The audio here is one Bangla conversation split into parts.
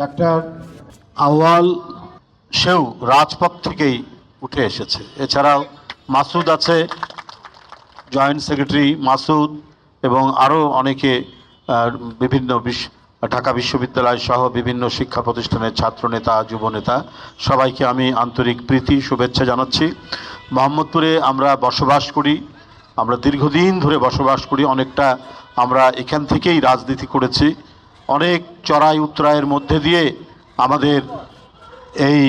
ডাক্তার আউয়াল সেও রাজপথ থেকেই উঠে এসেছে। এছাড়াও মাসুদ আছে, জয়েন্ট সেক্রেটারি মাসুদ, এবং আরও অনেকে বিভিন্ন ঢাকা বিশ্ববিদ্যালয় সহ বিভিন্ন শিক্ষা প্রতিষ্ঠানের ছাত্রনেতা, যুবনেতা, সবাইকে আমি আন্তরিক প্রীতি শুভেচ্ছা জানাচ্ছি। মোহাম্মদপুরে আমরা বসবাস করি, আমরা দীর্ঘদিন ধরে বসবাস করি, অনেকটা আমরা এখান থেকেই রাজনীতি করেছি। অনেক চড়াই উতরাইয়ের মধ্যে দিয়ে আমাদের এই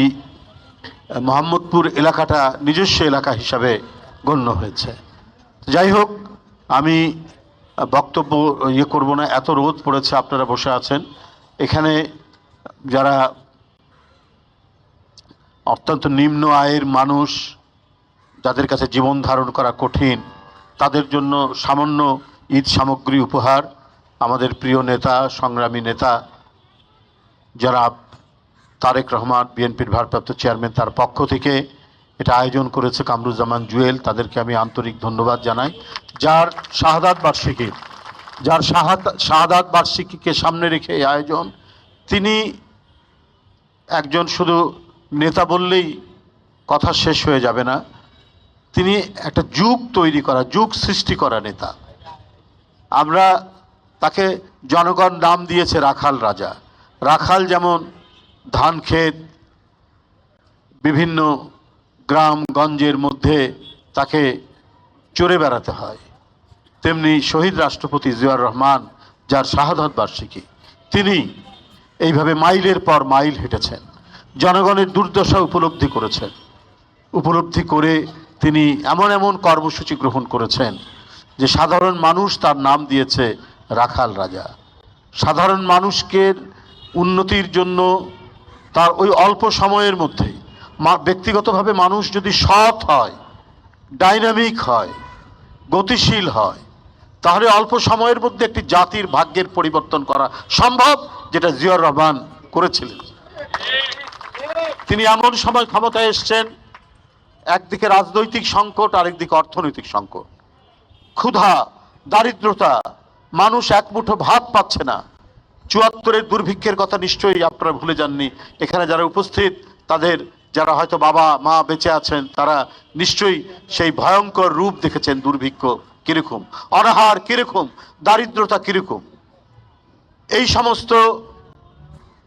মোহাম্মদপুর এলাকাটা নিজস্ব এলাকা হিসাবে গণ্য হয়েছে। যাই হোক, আমি বক্তব্য করব না, এত রোদ পড়েছে, আপনারা বসে আছেন এখানে। যারা অত্যন্ত নিম্ন আয়ের মানুষ, যাদের কাছে জীবন ধারণ করা কঠিন, তাদের জন্য সামান্য ঈদ সামগ্রী উপহার আমাদের প্রিয় নেতা, সংগ্রামী নেতা জনাব তারেক রহমান, বিএনপির ভারপ্রাপ্ত চেয়ারম্যান, তার পক্ষ থেকে এটা আয়োজন করেছে কামরুজ্জামান জুয়েল। তাদেরকে আমি আন্তরিক ধন্যবাদ জানাই। যার শাহাদাত বার্ষিকীকে সামনে রেখে এই আয়োজন, তিনি একজন শুধু নেতা বললেই কথা শেষ হয়ে যাবে না, তিনি একটা যুগ তৈরি করা, যুগ সৃষ্টি করা নেতা। আমরা তাকে জনগণ নাম দিয়েছে রাখাল রাজা। রাখাল যেমন ধান ক্ষেত, বিভিন্ন গ্রামগঞ্জের মধ্যে তাকে চড়ে বেড়াতে হয়, তেমনি শহীদ রাষ্ট্রপতি জিয়াউর রহমান, যার শাহাদাত বার্ষিকী, তিনি এইভাবে মাইলের পর মাইল হেঁটেছেন, জনগণের দুর্দশা উপলব্ধি করেছেন। উপলব্ধি করে তিনি এমন এমন কর্মসূচি গ্রহণ করেছেন যে সাধারণ মানুষ তার নাম দিয়েছে রাখাল রাজা। সাধারণ মানুষকে উন্নতির জন্য তার ওই অল্প সময়ের মধ্যেই, ব্যক্তিগতভাবে মানুষ যদি সৎ হয়, ডাইনামিক হয়, গতিশীল হয়, তাহলে অল্প সময়ের মধ্যে একটি জাতির ভাগ্যের পরিবর্তন করা সম্ভব, যেটা জিয়াউর রহমান করেছিলেন। তিনি এমন সময় ক্ষমতায় এসছেন, একদিকে রাজনৈতিক সংকট, আরেকদিকে অর্থনৈতিক সংকট, ক্ষুধা, দারিদ্রতা, মানুষ এক মুঠো ভাত পাচ্ছে না। ৭৪-এর দুর্ভিক্ষের কথা নিশ্চয়ই আপনারা ভুলে যাননি। এখানে যারা উপস্থিত, তাদের যারা হয়তো বাবা মা বেঁচে আছেন, তারা নিশ্চয়ই সেই ভয়ঙ্কর রূপ দেখেছেন। দুর্ভিক্ষ কিরকম, অনাহার কিরকম, দারিদ্রতা কিরকম। এই সমস্ত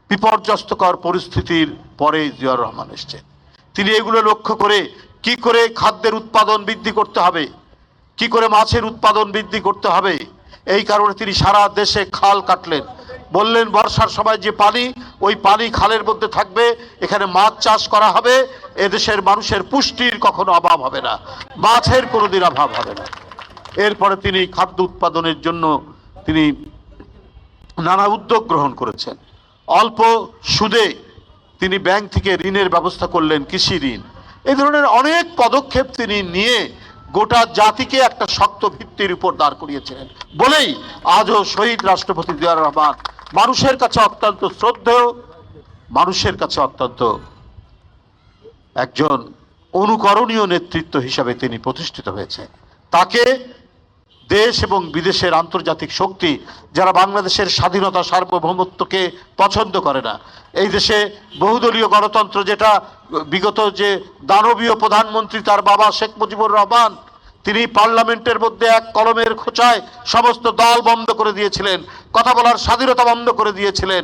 বিপর্যস্তকর পরিস্থিতির পরে জিয়াউর রহমান এসছেন। তিনি এগুলো লক্ষ্য করে কি করে খাদ্যের উৎপাদন বৃদ্ধি করতে হবে, কি করে মাছের উৎপাদন বৃদ্ধি করতে হবে, এই কারণে তিনি সারা দেশে খাল কাটলেন। বললেন বর্ষার সময় যে পানি, ওই পানি খালের মধ্যে থাকবে, এখানে মাছ চাষ করা হবে, এদেশের মানুষের পুষ্টির কখনো অভাব হবে না, মাছের কোনোদিন অভাব হবে না। এরপরে তিনি খাদ্য উৎপাদনের জন্য তিনি নানা উদ্যোগ গ্রহণ করেছেন। অল্প সুদে তিনি ব্যাংক থেকে ঋণের ব্যবস্থা করলেন, কৃষি ঋণ। এই ধরনের অনেক পদক্ষেপ তিনি নিয়ে গোটা জাতিকে একটা শক্ত ভিত্তির উপর দাঁড় করিয়েছিলেন বলেই আজও শহীদ রাষ্ট্রপতি জিয়াউর রহমান মানুষের কাছে অত্যন্ত শ্রদ্ধেয়, মানুষের কাছে অত্যন্ত একজন অনুকরণীয় নেতৃত্ব হিসাবে তিনি প্রতিষ্ঠিত হয়েছে। তাকে দেশ এবং বিদেশের আন্তর্জাতিক শক্তি, যারা বাংলাদেশের স্বাধীনতা, সার্বভৌমত্বকে পছন্দ করে না, এই দেশে বহুদলীয় গণতন্ত্র, যেটা বিগত যে দানবীয় প্রধানমন্ত্রী তার বাবা শেখ মুজিবুর রহমান, তিনি পার্লামেন্টের মধ্যে এক কলমের খোঁচায় সমস্ত দল বন্ধ করে দিয়েছিলেন, কথা বলার স্বাধীনতা বন্ধ করে দিয়েছিলেন,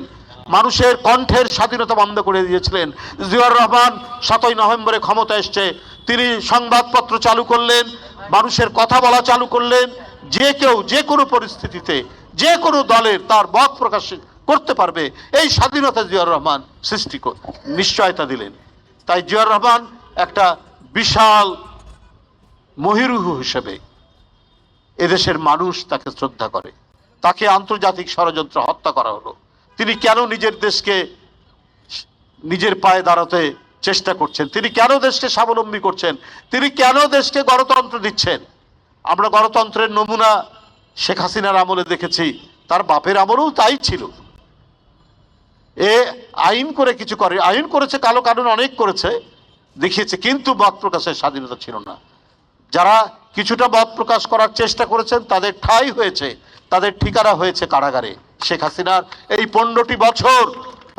মানুষের কণ্ঠের স্বাধীনতা বন্ধ করে দিয়েছিলেন। জিয়াউর রহমান ৭ই নভেম্বরে ক্ষমতা এসছে, তিনি সংবাদপত্র চালু করলেন, মানুষের কথা বলা চালু করলেন, যে কেউ যে কোনো পরিস্থিতিতে যে কোনো দলের তার মত প্রকাশ করতে পারবে, এই স্বাধীনতা জিয়াউর রহমান সৃষ্টি নিশ্চয়তা দিলেন। তাই জিয়াউর রহমান একটা বিশাল মহিরুহ হিসেবে এদেশের মানুষ তাকে শ্রদ্ধা করে। তাকে আন্তর্জাতিক ষড়যন্ত্র হত্যা করা হলো। তিনি কেন নিজের দেশকে নিজের পায়ে দাঁড়াতে চেষ্টা করছেন, তিনি কেন দেশকে স্বাবলম্বী করছেন, তিনি কেন দেশকে গণতন্ত্র দিচ্ছেন। আমরা গণতন্ত্রের নমুনা শেখ হাসিনার আমলে দেখেছি, তার বাপের আমলেও তাই ছিল। এ আইন করে কিছু করে, আইন করেছে, কালো কানুন অনেক করেছে, দেখিয়েছে, কিন্তু মত প্রকাশের স্বাধীনতা ছিল না। যারা কিছুটা মত প্রকাশ করার চেষ্টা করেছেন তাদের ঠাঁই হয়েছে, তাদের ঠিকানা হয়েছে কারাগারে। শেখ হাসিনার এই 15টি বছর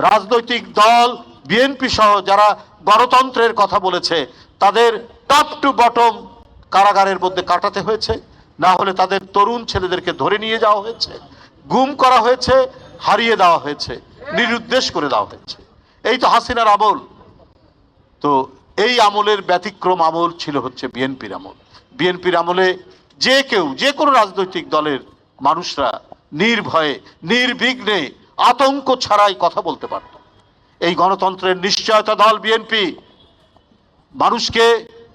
রাজনৈতিক দল বিএনপি সহ যারা গণতন্ত্রের কথা বলেছে তাদের টপ টু বটম কারাগারের মধ্যে কাটাতে হয়েছে, না হলে তাদের তরুণ ছেলেদেরকে ধরে নিয়ে যাওয়া হয়েছে, গুম করা হয়েছে, হারিয়ে দেওয়া হয়েছে, নিরুদ্দেশ করে দেওয়া হয়েছে। এই তো হাসিনার আমল। তো এই আমলের ব্যতিক্রম আমল ছিল হচ্ছে বিএনপির আমল। বিএনপির আমলে যে কেউ, যে কোনো রাজনৈতিক দলের মানুষরা নির্ভয়ে নির্বিঘ্নে আতঙ্ক ছাড়াই কথা বলতে পারত। এই গণতন্ত্রের নিশ্চয়তা দল বিএনপি, মানুষকে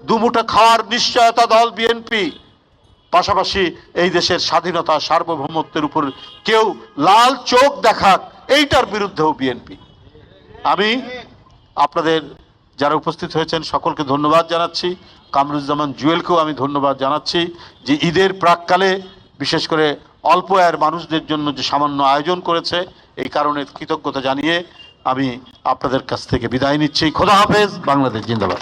দুমুঠো খাওয়ার নিশ্চয়তা দল বিএনপি, পাশাপাশি এই দেশের স্বাধীনতা সার্বভৌমত্বের উপর কেউ লাল চোখ দেখাক এইটার বিরুদ্ধেও বিএনপি। আমি আপনাদের যারা উপস্থিত হয়েছেন সকলকে ধন্যবাদ জানাচ্ছি। কামরুজ্জামান জুয়েলকেও আমি ধন্যবাদ জানাচ্ছি যে ঈদের প্রাককালে বিশেষ করে অল্প আয়ের মানুষদের জন্য যে সামান্য আয়োজন করেছে, এই কারণে কৃতজ্ঞতা জানিয়ে আমি আপনাদের কাছ থেকে বিদায় নিচ্ছি। খোদা হাফেজ। বাংলাদেশ জিন্দাবাদ।